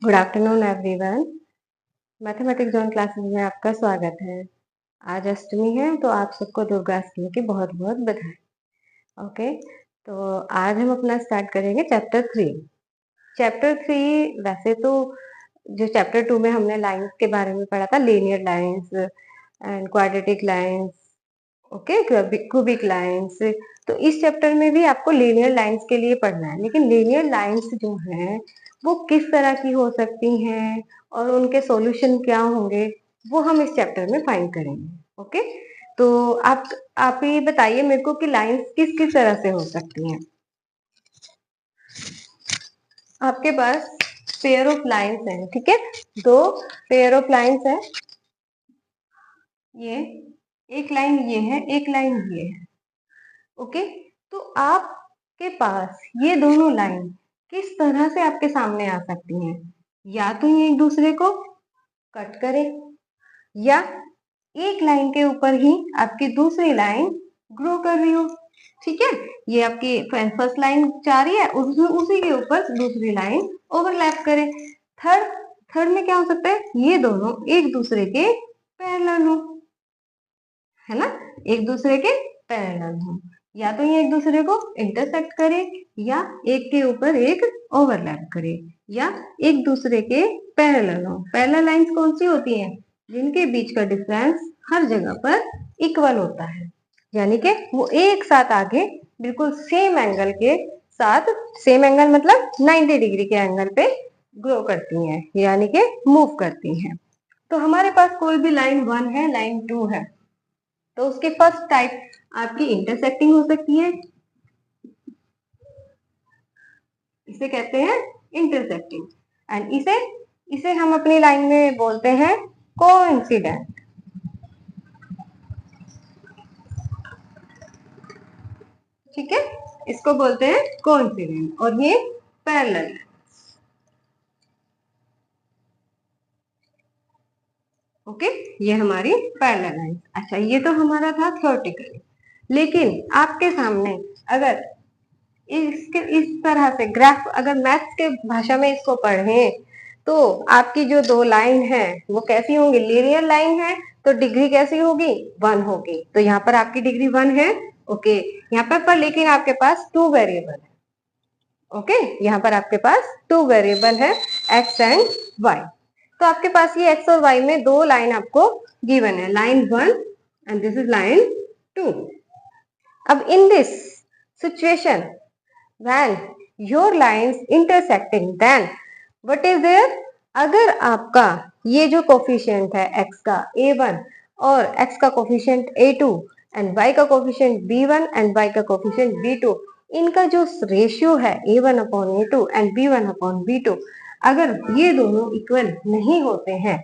Good afternoon everyone. Mathematics zone classes में आपका स्वागत है। आज अष्टमी है तो आप सबको दुर्गा अष्टमी की बहुत बहुत बधाई। ओके, तो आज हम अपना स्टार्ट करेंगे चैप्टर 3। चैप्टर 3 वैसे तो जो चैप्टर 2 में हमने लाइंस के बारे में पढ़ा था, linear lines and quadratic lines, okay, cubic lines. तो इस चैप्टर में भी आपको लीनियर लाइंस के लिए पढ़ना है, लेकिन लीनियर लाइंस जो हैं वो किस तरह की हो सकती हैं और उनके सॉल्यूशन क्या होंगे वो हम इस चैप्टर में फाइंड करेंगे। ओके, तो आप ये बताइए मेरे को कि लाइंस किस किस तरह से हो सकती हैं। आपके पास पेयर ऑफ लाइंस है, ठीक है, दो पेयर ऑफ लाइंस है। ये एक लाइन ये है, एक लाइन ये है। ओके, तो आपके पास ये दोनों लाइन किस तरह से आपके सामने आ सकती हैं। या तो ये एक दूसरे को कट करे, या एक लाइन के ऊपर ही आपकी दूसरी लाइन ग्रो कर रही हो। ठीक है, ये आपकी फर्स्ट लाइन जा रही है, उसी के ऊपर दूसरी लाइन ओवरलैप करे। थर्ड थर्ड में क्या हो सकता है, ये दोनों एक दूसरे के पैरेलल हो, है ना, एक दूसरे के पैरेलल हो। या तो ये एक दूसरे को इंटरसेक्ट करे, या एक के ऊपर एक ओवरलैप करे, या एक दूसरे के पैरेलल हो। पैरेलल लाइंस कौन सी होती हैं, जिनके बीच का डिफरेंस हर जगह पर इक्वल होता है, यानी कि वो एक साथ आगे बिल्कुल सेम एंगल के साथ, सेम एंगल मतलब 90 डिग्री के एंगल पे ग्रो करती हैं, यानी कि मूव करती हैं। तो हमारे पास कोई भी लाइन 1 है, लाइन 2 है, तो उसकी फर्स्ट टाइप आपकी इंटरसेक्टिंग हो सकती है, इसे कहते हैं इंटरसेक्टिंग। एंड इसे इसे हम अपनी लाइन में बोलते हैं कोइंसिडेंट। ठीक है, इसको बोलते हैं कोइंसिडेंट, और ये पैरेलल। ओके, ये हमारी पैरेलल लाइन। अच्छा, ये तो हमारा था थ्योरेटिकल, लेकिन आपके सामने अगर इस तरह से ग्राफ, अगर मैथ्स के भाषा में इसको पढ़ें, तो आपकी जो दो लाइन है वो कैसी होंगी, लीनियर लाइन है, तो डिग्री कैसी होगी, 1 होगी। तो यहाँ पर आपकी डिग्री 1 है। ओके, यहाँ पर लेकिन आपके पास 2 वेरिएबल है। ओके, यहाँ पर आपके पास 2 वेरिएबल है, एक्स एंड वाई। तो आपके पास ये एक्स और वाई में दो लाइन आपको गिवन है, line 1 and this is line 2। अब in this situation when your lines intersecting, then what is there, अगर आपका ये जो कोफिशिएंट है x का a1 और x का कोफिशिएंट a2 एंड y का कोफिशिएंट b1 एंड y का कोफिशिएंट b2, इनका जो रेशियो है a1 upon a2 and b1 upon b2, अगर ये दोनों इक्वल नहीं होते हैं,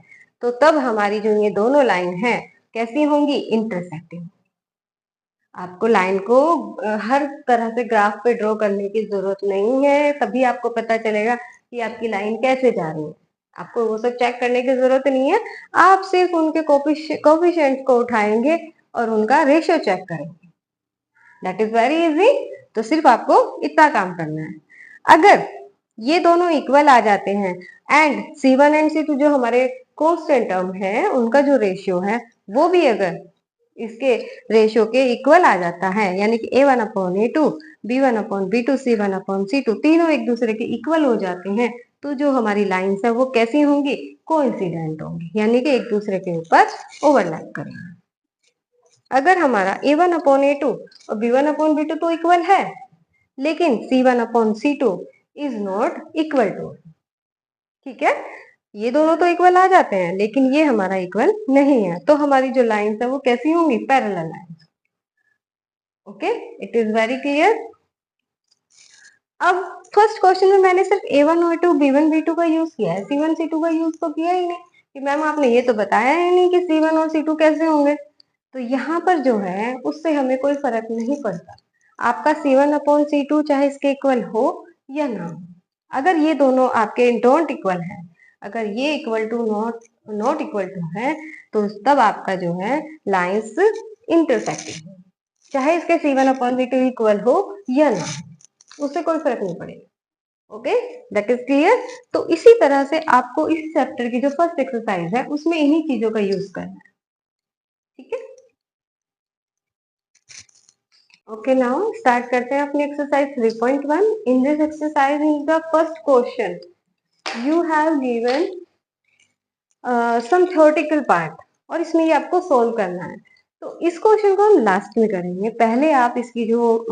तो तब हमारी जो ये दोनों लाइन है कैसी होंगी, इंटरसेक्टिंग। आपको लाइन को हर तरह से ग्राफ पे ड्रॉ करने की जरूरत नहीं है, तभी आपको पता चलेगा कि आपकी लाइन कैसे जा रही है। आपको वो सब चेक करने की जरूरत नहीं है, आप सिर्फ उनके कोफिशिएंट्स को उठाएंगे और उनका रेशियो चेक करेंगे। That is very easy. तो सिर्फ आपको इतना काम करना है। अगर ये दोनों इक्वल आ जाते हैं एंड C1 एंड C2 जो हमारे कांस्टेंट टर्म है, उनका जो रेशियो है वो भी अगर इसके रेशियो के इक्वल आ जाता है, यानी कि a1 upon a2, b1 upon b2, c1 upon c2, तीनों एक दूसरे के इक्वल हो जाते हैं, तो जो हमारी लाइंस है वो कैसी होंगी, कोइंसिडेंट होंगी, यानी कि एक दूसरे के ऊपर ओवरलैप करेंगे। अगर हमारा a1 अपॉन a2 और b1 अपॉन b2 तो इक्वल है, लेकिन c1 upon c2 is not equal to, ठीक है, ये दोनों तो इक्वल आ जाते हैं लेकिन ये हमारा इक्वल नहीं है, तो हमारी जो लाइंस है वो कैसी होंगी, parallel lines. Okay, it is very clear. अब फर्स्ट क्वेश्चन में मैंने सिर्फ a1 और a2 b1 b2 का यूज किया है, c1 c2 का यूज तो किया ही नहीं, कि मैम आपने ये तो बताया ही नहीं कि c1 और c2 कैसे होंगे। तो यहाँ पर जो है उससे हमें कोई फर्क नहीं पड़ता, आपका c1 अपॉन c2 चाहे इसके इक्वल हो या ना हो। अगर ये दोनों आपके डोंट इक्वल है, अगर ये equal to not equal to है, तो तब आपका जो है लाइंस इंटरसेक्टिंग है, चाहे इसके c1 अपॉन c2 इक्वल हो या ना, उससे कोई फर्क नहीं पड़ेगा। Okay, that is clear. तो इसी तरह से आपको इस चैप्टर की जो फर्स्ट एक्सरसाइज है उसमें इन्हीं चीजों का यूज करना है, ठीक है। ओके, नाउ स्टार्ट करते हैं अपनी exercise 3.1। In this exercise in the first question you have given some theoretical part, और इसमें ये आपको सोल्व करना है। तो इस क्वेश्चन को हम लास्ट में करेंगे, पहले आप इसकी जो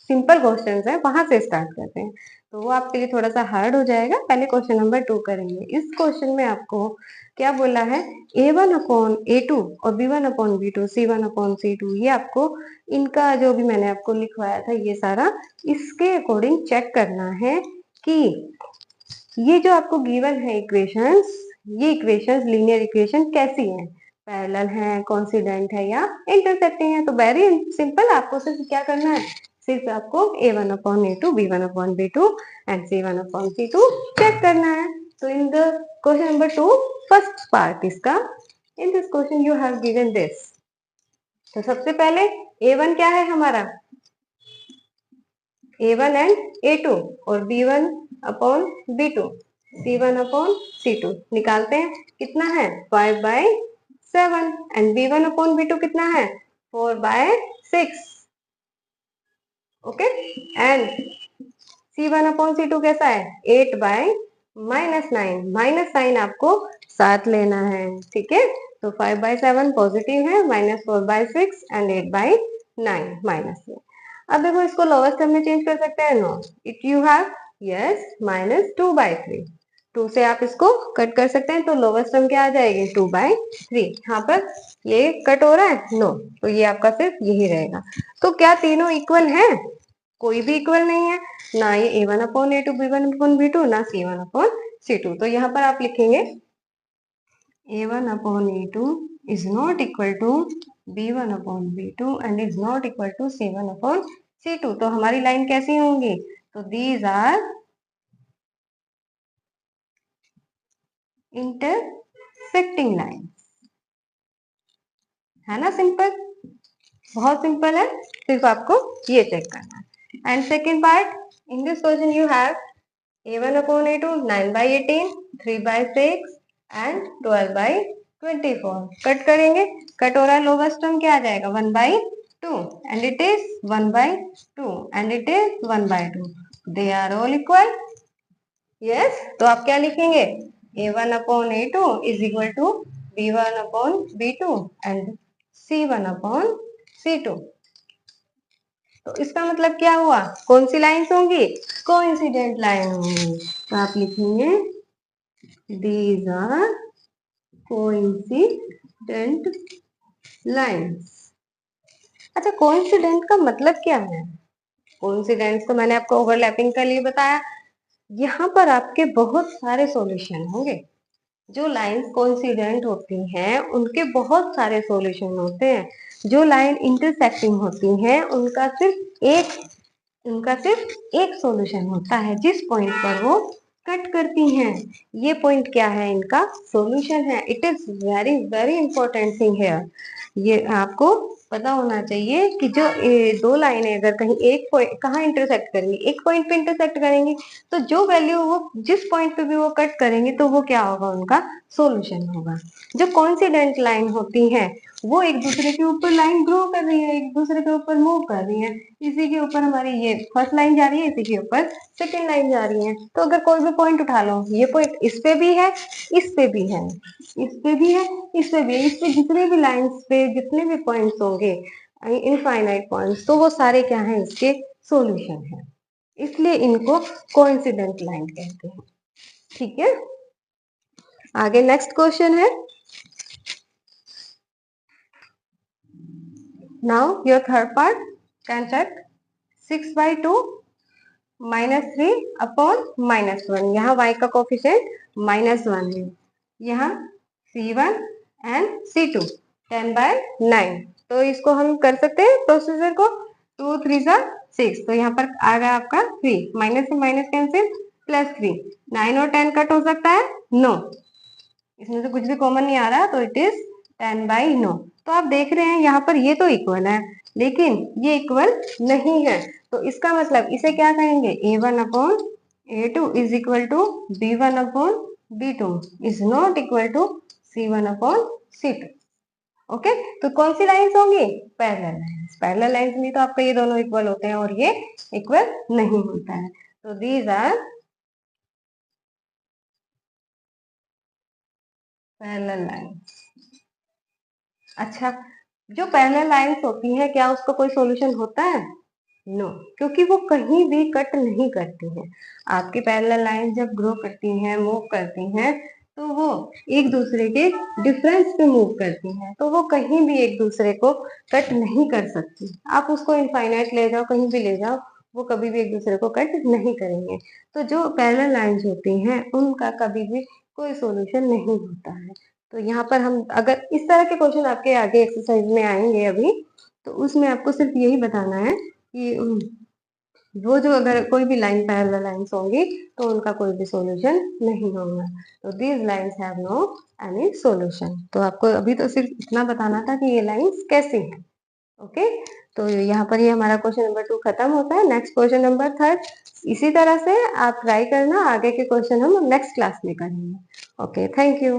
सिंपल क्वेश्चंस है वहां से स्टार्ट करते हैं, तो वो आपके लिए थोड़ा सा हार्ड हो जाएगा। पहले क्वेश्चन नंबर 2 करेंगे। इस क्वेश्चन में आपको क्या बोला है, a1/a2 और b1/b2 c1/c2, ये आपको इनका जो भी मैंने आपको लिखवाया था ये सारा इसके अकॉर्डिंग चेक करना है कि ये जो आपको गिवन है इक्वेशंस, ये इक्वेशंस लीनियर इक्वेशन कैसी हैं, पैरेलल हैं, कोइंसिडेंट है या इंटरसेक्टिंग है। तो वेरी सिंपल, आपको सिर्फ क्या करना है, सिर्फ आपको a1/a2 b1/b2 and c1/c2 check करना है। तो in the question number 2 first part इसका, in this question you have given this. तो सबसे पहले a1 क्या है हमारा, a1 एंड a2, और b1/b2 c1/c2 निकालते हैं, कितना है 5/7, एंड b1/b2 कितना है 4/6। ओके, एंड c1/c2 कैसा है 8/-9, -9 आपको साथ लेना है, ठीक है। तो 5/7 पॉजिटिव है, -4/6 एंड 8/9 माइनस में। अब देखो इसको लोअर टर्म में चेंज कर सकते हैं, know it you have, yes, -2/3। 2 से आप इसको कट कर सकते हैं, तो लोअर टर्म क्या आ जाएगी 2/3। यहाँ पर ये कट हो रहा है, नो, तो ये आपका सिर्फ यही रहेगा। तो क्या तीनों इक्वल हैं, कोई भी इक्वल नहीं है, ना ये a1/a2 b1/b2 ना c1/c2। तो यहाँ पर आप लिखेंगे a1/a2 is not equal to b1/b2 and is not equal to c1/c2। तो हमारी लाइन कैसी होंगी, तो these are intersecting lines, है ना, सिंपल, बहुत सिंपल है, सिर्फ आपको ये चेक करना है। And second part, in this question you have a1/a2 9/18, 3/6 and 12/24। Cut करेंगे, कट हो रहा है, लोवेस्ट टर्म क्या आ जाएगा 1/2, and it is 1/2 and it is 1/2, they are all equal. Yes, तो आप क्या लिखेंगे, a1/a2 is equal to b1/b2 and c1/c2। तो इसका मतलब क्या हुआ, कौन सी लाइन्स होंगी, कोइंसिडेंट लाइन होंगी। तो आप लिखेंगे दीज आर कोइंसिडेंट लाइन्स। अच्छा, कोइंसिडेंट का मतलब क्या है, कोइंसिडेंट तो मैंने आपको ओवरलैपिंग के लिए बताया। यहाँ पर आपके बहुत सारे सॉल्यूशन होंगे, जो लाइंस कोइंसिडेंट होती हैं उनके बहुत सारे सॉल्यूशन होते हैं, जो लाइन इंटरसेक्टिंग होती हैं उनका सिर्फ एक सॉल्यूशन होता है, जिस पॉइंट पर वो कट करती हैं, ये पॉइंट क्या है, इनका सॉल्यूशन है। It is very very important thing है, ये आपको पता होना चाहिए कि जो दो लाइनें अगर कहीं एक पॉइंट कहाँ इंटरसेक्ट करेंगी, एक पॉइंट पे इंटरसेक्ट करेंगी, तो जो वैल्यू वो जिस पॉइंट पे भी वो कट करेंगे तो वो क्या होगा, उनका सॉल्यूशन होगा। जो कोइंसिडेंट लाइन होती हैं वो एक दूसरे के ऊपर लाइन ग्रो कर रही है, एक दूसरे के ऊपर मूव कर रही है, इसी के ऊपर हमारी ये फर्स्ट लाइन जा रही है, इसी के ऊपर सेकेंड लाइन जा रही है। तो अगर कोई भी पॉइंट उठा लो, ये पॉइंट इस पे भी है, इस पे भी है, इस पे भी है, इस पे भी है, इस पे जितने भी लाइंस पे जितने भी पॉइंट्स होंगे इनफाइनाइट पॉइंट्स, तो वो सारे क्या हैं, इसके सॉल्यूशन है, इसलिए इनको कोइंसिडेंट लाइन कहते हैं, ठीक है। आगे नेक्स्ट क्वेश्चन है, now your third part can check 6/2 -3/-1। यहाँ y का कोफिशिएंट -1 है, यहाँ c1 एंड c2 10/9। तो इसको हम कर सकते हैं प्रोसीजर को, 2 3 6, तो यहाँ पर आ गया आपका 3, माइनस से माइनस कैंसिल, +3, 9 और 10 कट हो सकता है, नो, इसमें से कुछ भी कॉमन नहीं आ रहा, तो इट इज 10/9। तो आप देख रहे हैं यहाँ पर ये तो इक्वल है, लेकिन ये इक्वल नहीं है, तो इसका मतलब इसे क्या कहेंगे, A2 is equal to B1 upon B2 is not equal to C1 upon C2. Okay, तो कौन सी लाइंस होंगी? Parallel lines. पैरेलल लाइंस में तो आपका ये दोनों इक्वल होते हैं और ये इक्वल नहीं होता है, तो दीज आर पैरेलल लाइंस। अच्छा, जो पैरेलल लाइंस होती है क्या उसका कोई सॉल्यूशन होता है? नो, क्योंकि वो कहीं भी कट नहीं करती हैं। आपकी पैरेलल लाइन जब ग्रो करती हैं, मूव करती हैं, तो वो एक दूसरे के डिफरेंस पे मूव करती हैं, तो वो कहीं भी एक दूसरे को कट नहीं कर सकती। आप उसको इनफाइनाइट ले जाओ, कहीं भी ले जाओ, वो कभी भी एक दूसरे को कट नहीं करेंगे। तो जो पैरेलल लाइंस होती हैं उनका कभी भी कोई सॉल्यूशन नहीं होता है। तो यहाँ पर हम अगर इस तरह के क्वेश्चन आपके आगे एक्सरसाइज में आएंगे अभी, तो उसमें आपको सिर्फ यही बताना है कि वो जो अगर कोई भी लाइन पैरेलल लाइंस होंगी तो उनका कोई भी सॉल्यूशन नहीं होगा। तो these lines have no any solution. तो आपको अभी तो सिर्फ इतना बताना था कि ये लाइंस कैसी हैं। ओके, तो यहाँ पर ये हमारा क्वेश्चन नंबर 2 खत्म होता है। नेक्स्ट क्वेश्चन नंबर 3 इसी तरह से आप ट्राई करना, आगे के क्वेश्चन हम नेक्स्ट क्लास में करेंगे। Okay, thank you.